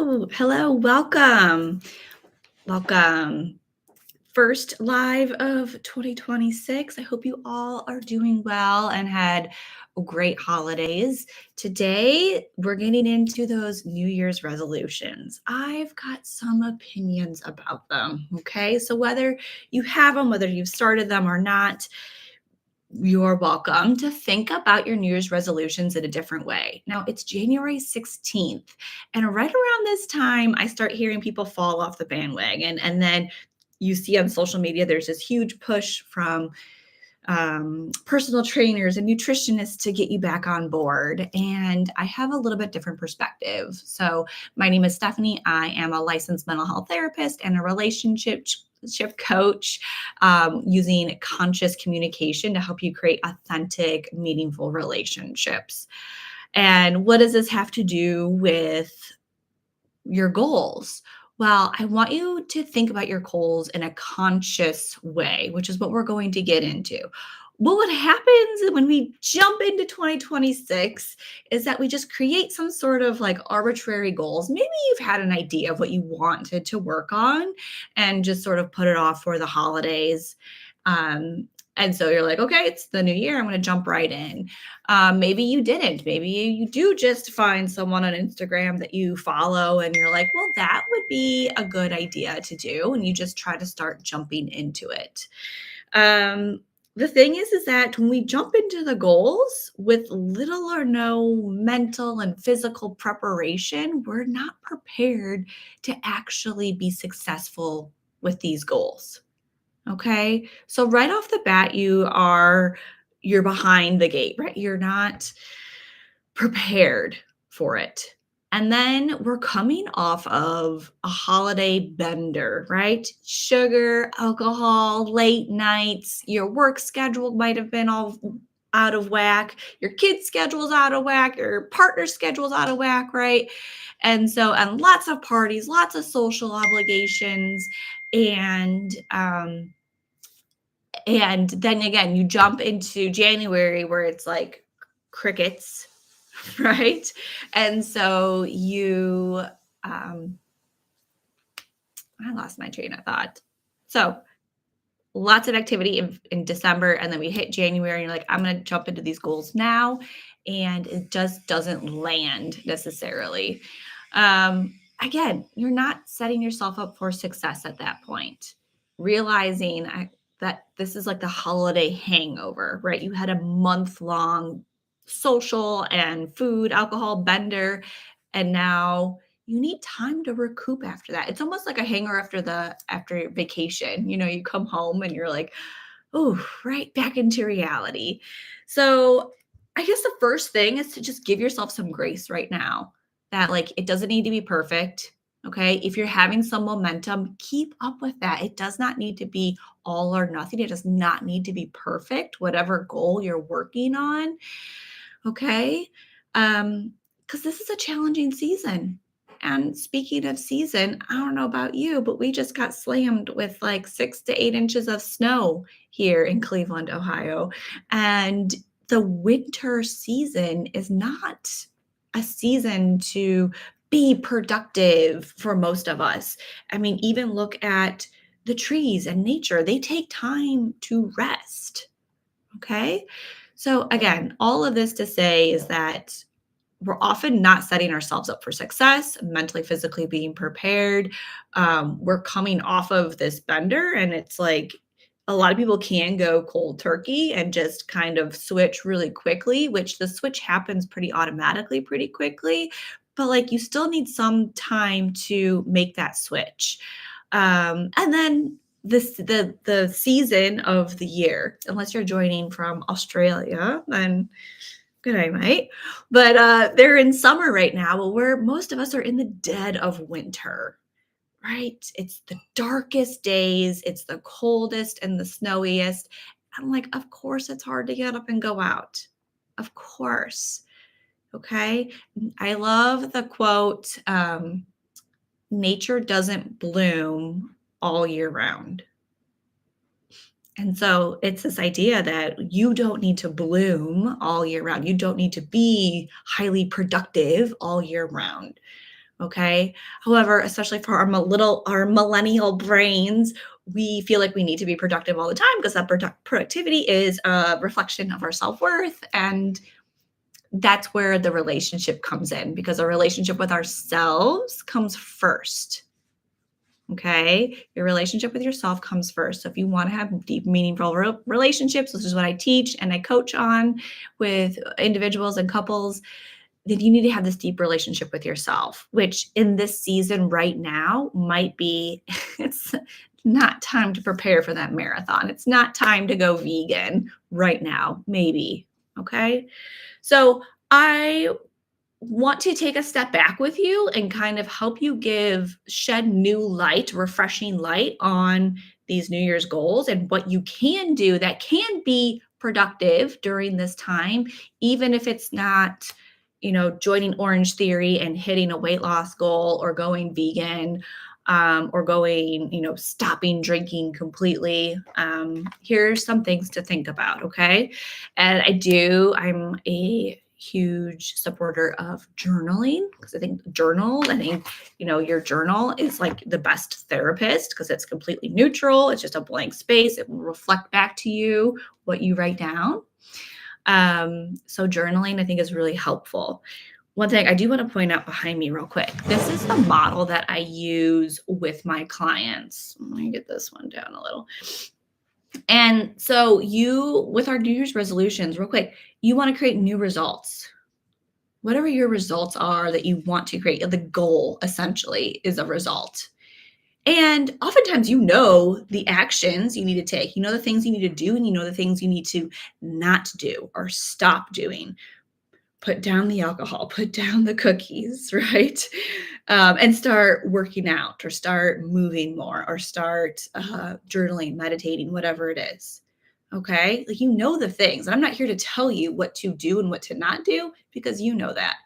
Hello, welcome. Welcome. First live of 2026. I hope you all are doing well and had great holidays. Today, we're getting into those New Year's resolutions. I've got some opinions about them. Okay. So, whether you have them, whether you've started them or not, you're welcome to think about your New Year's resolutions in a different way. Now, it's January 16th, and right around this time, I start hearing people fall off the bandwagon. And then you see on social media, there's this huge push from personal trainers and nutritionists to get you back on board. And I have a little bit different perspective. So, my name is Stephanie. I am a licensed mental health therapist and a relationship coach, using conscious communication to help you create authentic, meaningful relationships. And what does this have to do with your goals? Well, I want you to think about your goals in a conscious way, which is what we're going to get into. What happens when we jump into 2026 is that we just create some sort of like arbitrary goals. Maybe you've had an idea of what you wanted to work on and just sort of put it off for the holidays. And so you're like, okay, it's the new year. I'm going to jump right in. Maybe you didn't. Maybe you do just find someone on Instagram that you follow and you're like, well, that would be a good idea to do. And you just try to start jumping into it. The thing is that when we jump into the goals with little or no mental and physical preparation, we're not prepared to actually be successful with these goals. Okay. So right off the bat, you're behind the gate, right? You're not prepared for it. And then we're coming off of a holiday bender, right? Sugar, alcohol, late nights, your work schedule might have been all out of whack, your kids' schedule's out of whack, your partner's schedule's out of whack, right? And lots of parties, lots of social obligations, and and then again, you jump into January where it's like crickets, right? And so I lost my train of thought. So lots of activity in December, and then we hit January, and you're like, I'm going to jump into these goals now. And it just doesn't land necessarily. Again, you're not setting yourself up for success at that point. Realizing that this is like the holiday hangover, right? You had a month-long social and food, alcohol bender, and now you need time to recoup after that. It's almost like a hangover after your vacation. You come home and you're like, oh, right back into reality. So I guess the first thing is to just give yourself some grace right now, that like it doesn't need to be perfect. Okay. If you're having some momentum, keep up with that. It does not need to be all or nothing. It does not need to be perfect, whatever goal you're working on. Okay. Because this is a challenging season. And speaking of season, I don't know about you, but we just got slammed with like 6 to 8 inches of snow here in Cleveland, Ohio. And the winter season is not a season to be productive for most of us. I mean, even look at the trees and nature, they take time to rest. Okay. So, again, all of this to say is that we're often not setting ourselves up for success, mentally, physically being prepared. We're coming off of this bender, and it's like a lot of people can go cold turkey and just kind of switch really quickly, which the switch happens pretty automatically, pretty quickly. But like you still need some time to make that switch. And then the season of the year, unless you're joining from Australia, then good, I might. But they're in summer right now, but where most of us are in the dead of winter, right? It's the darkest days, it's the coldest and the snowiest. And like, of course, it's hard to get up and go out. Of course. Okay. I love the quote, nature doesn't bloom all year round. And so it's this idea that you don't need to bloom all year round. You don't need to be highly productive all year round. Okay. However, especially for our millennial brains, we feel like we need to be productive all the time because that productivity is a reflection of our self-worth. And that's where the relationship comes in because our relationship with ourselves comes first. Okay. Your relationship with yourself comes first. So if you want to have deep, meaningful relationships, which is what I teach and I coach on with individuals and couples, then you need to have this deep relationship with yourself, which in this season right now might be, it's not time to prepare for that marathon. It's not time to go vegan right now, maybe. Okay. So I want to take a step back with you and kind of help you shed new light, refreshing light on these New Year's goals and what you can do that can be productive during this time, even if it's not, joining Orange Theory and hitting a weight loss goal or going vegan. Or going, stopping drinking completely. Here's some things to think about, okay? And I'm a huge supporter of journaling because I think your journal is like the best therapist because it's completely neutral. It's just a blank space. It will reflect back to you what you write down. So journaling I think is really helpful. One thing I do want to point out behind me real quick. This is the model that I use with my clients. Let me get this one down a little. And so with our New Year's resolutions, real quick, you want to create new results. Whatever your results are that you want to create, the goal essentially is a result. And oftentimes, the actions you need to take, the things you need to do, and the things you need to not do or stop doing. Put down the alcohol, put down the cookies, right? And start working out or start moving more or start journaling, meditating, whatever it is. Okay. Like, the things. And I'm not here to tell you what to do and what to not do because you know that.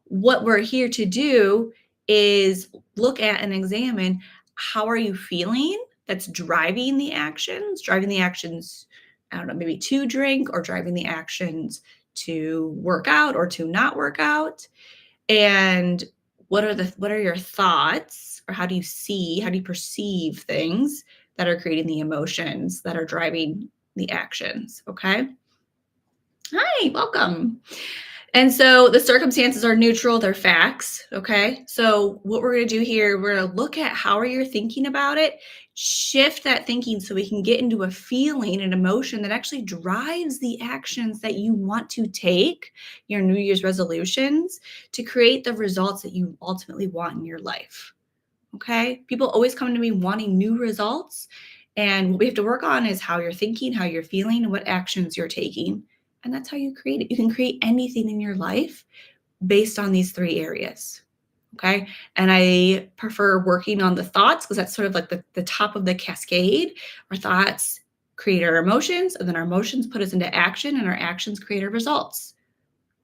What we're here to do is look at and examine how are you feeling that's driving the actions, I don't know, maybe to drink or driving the actions to work out or to not work out. And what are your thoughts or how do you perceive things that are creating the emotions that are driving the actions? Okay. Hi, welcome. And so the circumstances are neutral, they're facts, okay? So what we're going to do here, we're going to look at how are you thinking about it, shift that thinking so we can get into a feeling and emotion that actually drives the actions that you want to take, your New Year's resolutions, to create the results that you ultimately want in your life. Okay? People always come to me wanting new results, and what we have to work on is how you're thinking, how you're feeling, and what actions you're taking. And that's how you create it. You can create anything in your life based on these three areas. Okay. And I prefer working on the thoughts because that's sort of like the top of the cascade. Our thoughts create our emotions, and then our emotions put us into action, and our actions create our results.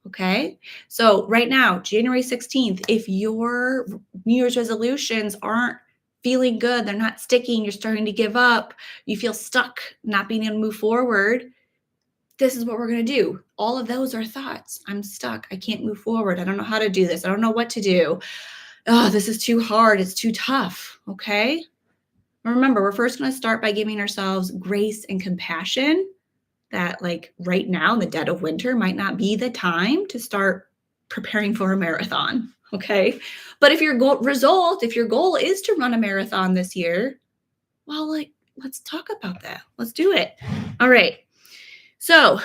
Okay. So right now, January 16th, if your New Year's resolutions aren't feeling good, they're not sticking, you're starting to give up, you feel stuck, not being able to move forward, this is what we're going to do. All of those are thoughts. I'm stuck. I can't move forward. I don't know how to do this. I don't know what to do. Oh, this is too hard. It's too tough. Okay. Remember, we're first going to start by giving ourselves grace and compassion that, like, right now in the dead of winter might not be the time to start preparing for a marathon. Okay. But if your goal is to run a marathon this year, well, let's talk about that. Let's do it. All right. So,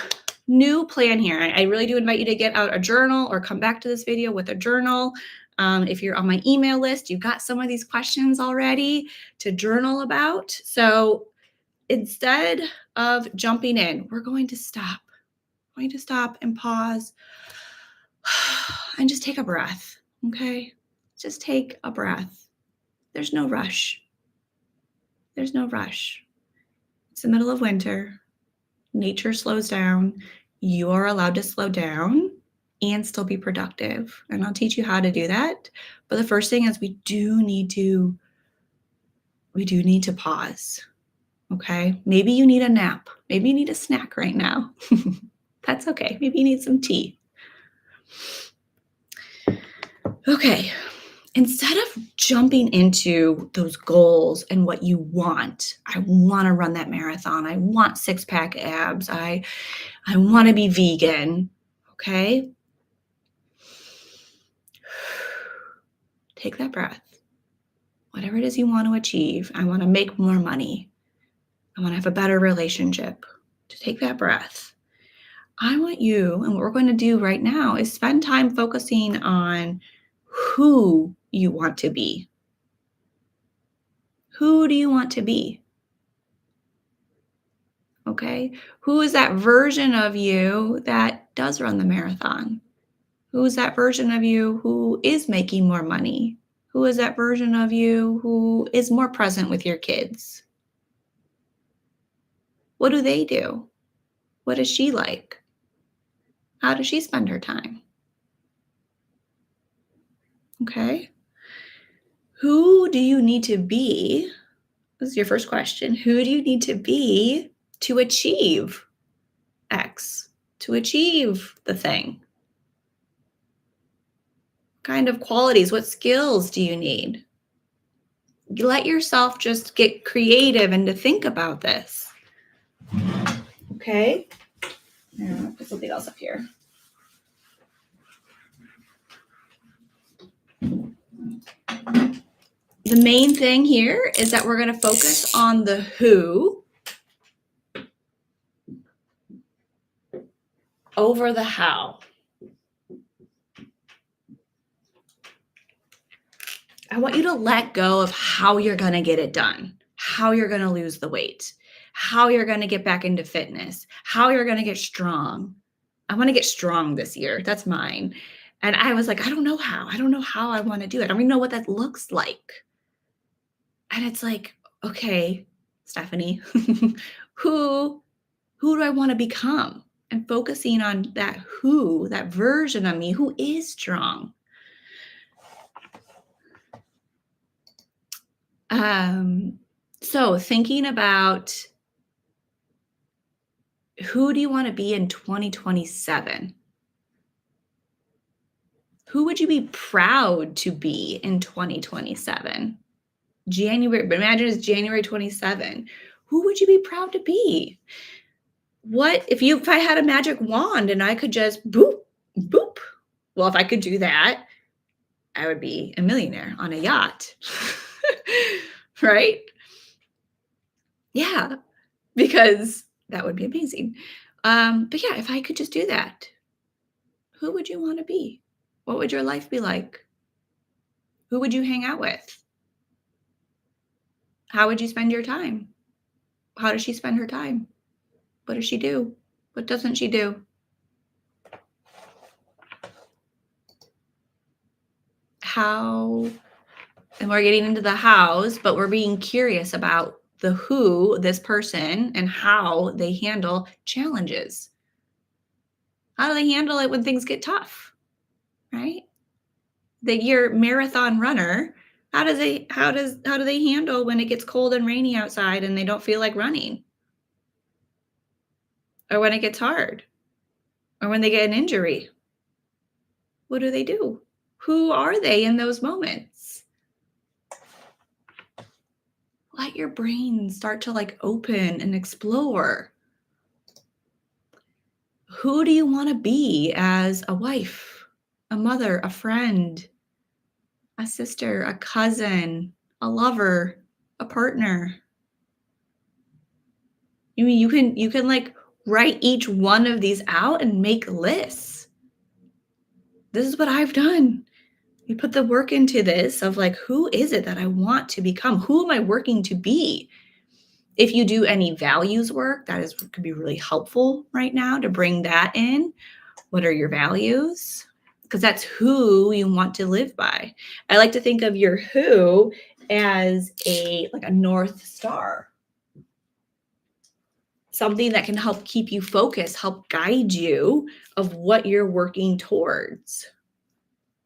new plan here. I really do invite you to get out a journal or come back to this video with a journal. If you're on my email list, you've got some of these questions already to journal about. So instead of jumping in, we're going to stop. We're going to stop and pause and just take a breath. Okay? Just take a breath. There's no rush. There's no rush. It's the middle of winter. Nature slows down. You are allowed to slow down and still be productive. And I'll teach you how to do that. But the first thing is we do need to pause. Okay? Maybe you need a nap. Maybe you need a snack right now. That's okay. Maybe you need some tea. Okay. instead of jumping into those goals and what you want, I want to run that marathon. I want six-pack abs. I want to be vegan. Okay? Take that breath. Whatever it is you want to achieve, I want to make more money. I want to have a better relationship. To take that breath. I want you, and what we're going to do right now is spend time focusing on who you want to be. Who do you want to be? Okay. Who is that version of you that does run the marathon? Who is that version of you who is making more money? Who is that version of you who is more present with your kids? What do they do? What is she like? How does she spend her time? Okay. Who do you need to be? This is your first question. Who do you need to be to achieve X, to achieve the thing? What kind of qualities, what skills do you need? Let yourself just get creative and to think about this. Okay. I'll put something else up here. The main thing here is that we're going to focus on the who over the how. I want you to let go of how you're going to get it done, how you're going to lose the weight, how you're going to get back into fitness, how you're going to get strong. I want to get strong this year. That's mine. And I was like, I don't know how. I don't know how I want to do it. I don't even know what that looks like. And it's like, okay, Stephanie, who do I want to become? And focusing on that who, that version of me who is strong. So thinking about who do you want to be in 2027? Who would you be proud to be in 2027? January, but imagine it's January 27. Who would you be proud to be? What if I had a magic wand and I could just boop, boop? Well, if I could do that, I would be a millionaire on a yacht. Right? Yeah, because that would be amazing. But yeah, if I could just do that, who would you want to be? What would your life be like? Who would you hang out with? How would you spend your time? How does she spend her time? What does she do? What doesn't she do? How, and we're getting into the hows, but we're being curious about the who, this person, and how they handle challenges. How do they handle it when things get tough? Right? Your marathon runner, how do they handle when it gets cold and rainy outside and they don't feel like running? Or when it gets hard? Or when they get an injury? What do they do? Who are they in those moments? Let your brain start to like open and explore. Who do you want to be as a wife, a mother, a friend, a sister, a cousin, a lover, a partner? You can like write each one of these out and make lists. This is what I've done. You put the work into this of like, who is it that I want to become? Who am I working to be? If you do any values work, could be really helpful right now to bring that in. What are your values? Because that's who you want to live by. I like to think of your who as a North Star. Something that can help keep you focused, help guide you of what you're working towards.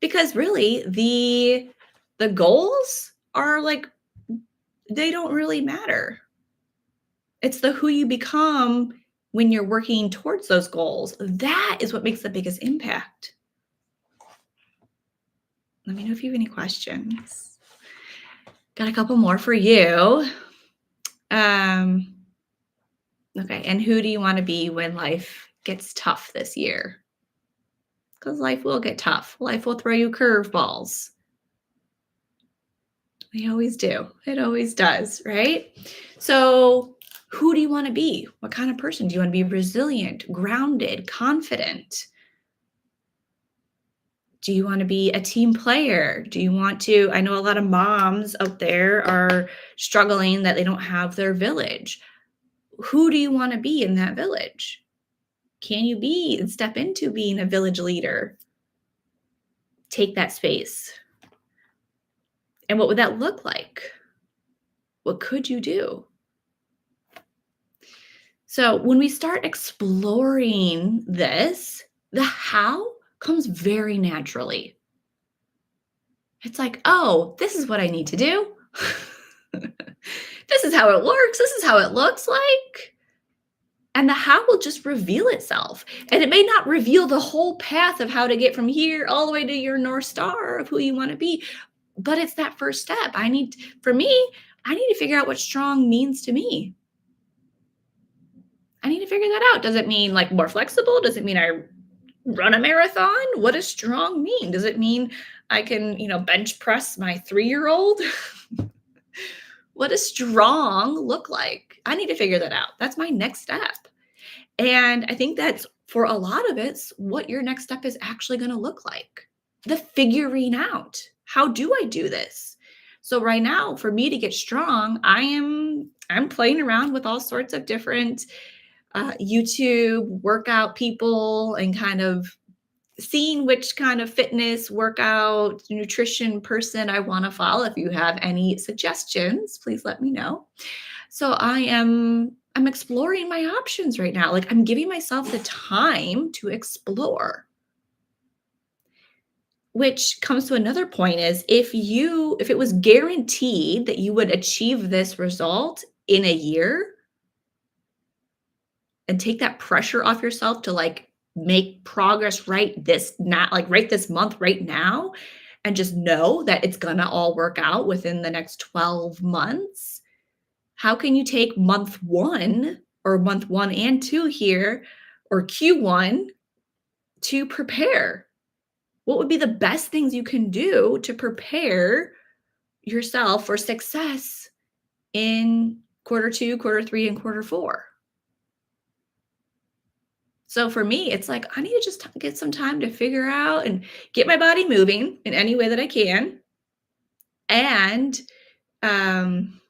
Because really, the goals are like, they don't really matter. It's the who you become when you're working towards those goals. That is what makes the biggest impact. Let me know if you have any questions. Got a couple more for you. Um, okay. And who do you want to be when life gets tough this year? Because life will get tough. Life will throw you curveballs. They always do. It always does, right? So, who do you want to be? What kind of person? Do you want to be resilient, grounded, confident? Do you want to be a team player? Do you want to? I know a lot of moms out there are struggling that they don't have their village. Who do you want to be in that village? Can you be and step into being a village leader? Take that space. And what would that look like? What could you do? So, when we start exploring this, the how comes very naturally. It's like, oh, this is what I need to do. This is how it works. This is how it looks like. And the how will just reveal itself. And it may not reveal the whole path of how to get from here all the way to your North Star of who you want to be. But it's that first step. I need to figure out what strong means to me. I need to figure that out. Does it mean like more flexible? Does it mean I run a marathon? What does strong mean? Does it mean I can, bench press my 3-year-old? What does strong look like? I need to figure that out. That's my next step. And I think that's for a lot of it's what your next step is actually going to look like. The figuring out. How do I do this? So right now, for me to get strong, I'm playing around with all sorts of different YouTube workout people and kind of seeing which kind of fitness, workout, nutrition person I want to follow. If you have any suggestions, please let me know. So I'm exploring my options right now. Like I'm giving myself the time to explore. Which comes to another point is if it was guaranteed that you would achieve this result in a year and take that pressure off yourself to like make progress right this month right now and just know that it's going to all work out within the next 12 months. How can you take month 1 or month 1 and 2 here or Q1 to prepare? What would be the best things you can do to prepare yourself for success in quarter 2, quarter 3, and quarter 4? So for me, it's like I need to just get some time to figure out and get my body moving in any way that I can, and um,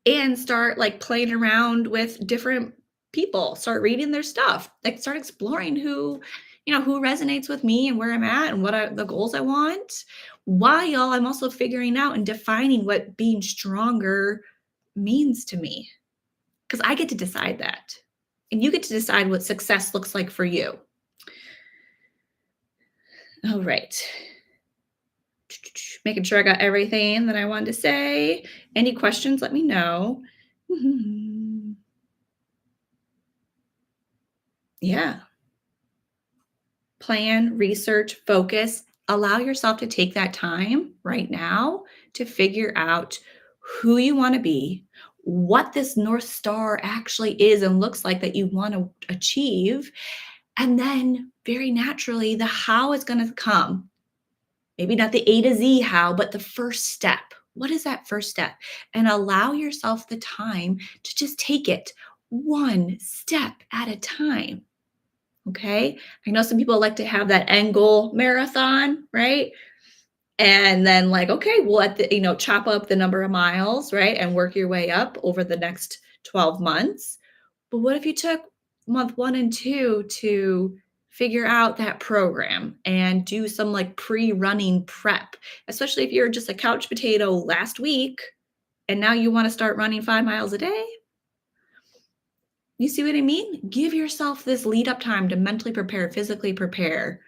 and start like playing around with different people. Start reading their stuff. Like start exploring who resonates with me and where I'm at and the goals I want. While I'm also figuring out and defining what being stronger means to me, because I get to decide that. And you get to decide what success looks like for you. All right. Making sure I got everything that I wanted to say. Any questions, let me know. Yeah. Plan, research, focus. Allow yourself to take that time right now to figure out who you want to be, what this North Star actually is and looks like that you want to achieve. And then very naturally, the how is going to come. Maybe not the A to Z how, but the first step. What is that first step? And allow yourself the time to just take it one step at a time. Okay. I know some people like to have that end goal marathon, right? And then like, okay, well, chop up the number of miles, right? And work your way up over the next 12 months. But what if you took month 1 and 2 to figure out that program and do some like pre-running prep, especially if you're just a couch potato last week and now you want to start running 5 miles a day? You see what I mean? Give yourself this lead up time to mentally prepare, physically prepare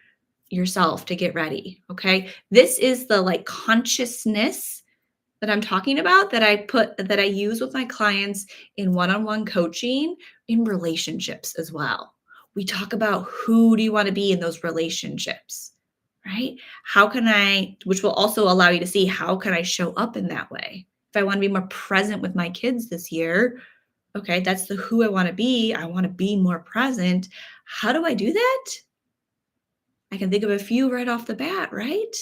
yourself to get ready. Okay. This is the like consciousness that I'm talking about that I use with my clients in one-on-one coaching, in relationships as well. We talk about who do you want to be in those relationships? right? How can I, which will also allow you to see how can I show up in that way? If I want to be more present with my kids this year, okay, that's the who I want to be. I want to be more present. How do I do that? I can think of a few right off the bat, right?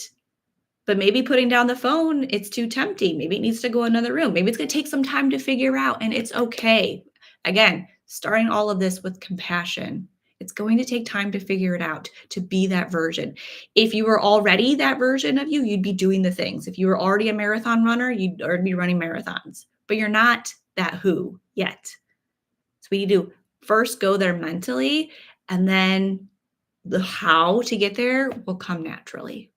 But maybe putting down the phone, it's too tempting. Maybe it needs to go another room. Maybe it's going to take some time to figure out, and it's okay. Again, starting all of this with compassion. It's going to take time to figure it out, to be that version. If you were already that version of you, you'd be doing the things. If you were already a marathon runner, you'd already be running marathons. But you're not that who yet. So we need to first go there mentally, and then the how to get there will come naturally.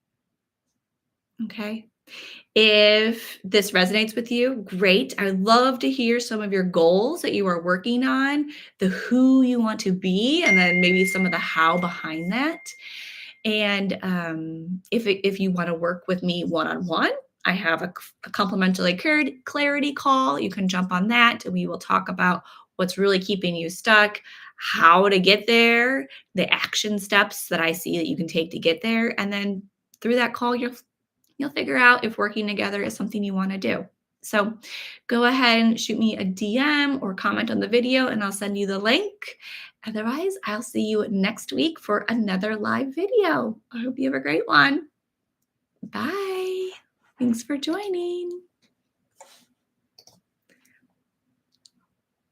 Okay. If this resonates with you, great. I'd love to hear some of your goals that you are working on, the who you want to be, and then maybe some of the how behind that. And if you want to work with me one on one, I have a complimentary clarity call. You can jump on that. We will talk about what's really keeping you stuck, how to get there, the action steps that I see that you can take to get there, and then through that call, you'll figure out if working together is something you want to do. So go ahead and shoot me a DM or comment on the video, and I'll send you the link. Otherwise, I'll see you next week for another live video. I hope you have a great one. Bye. Thanks for joining.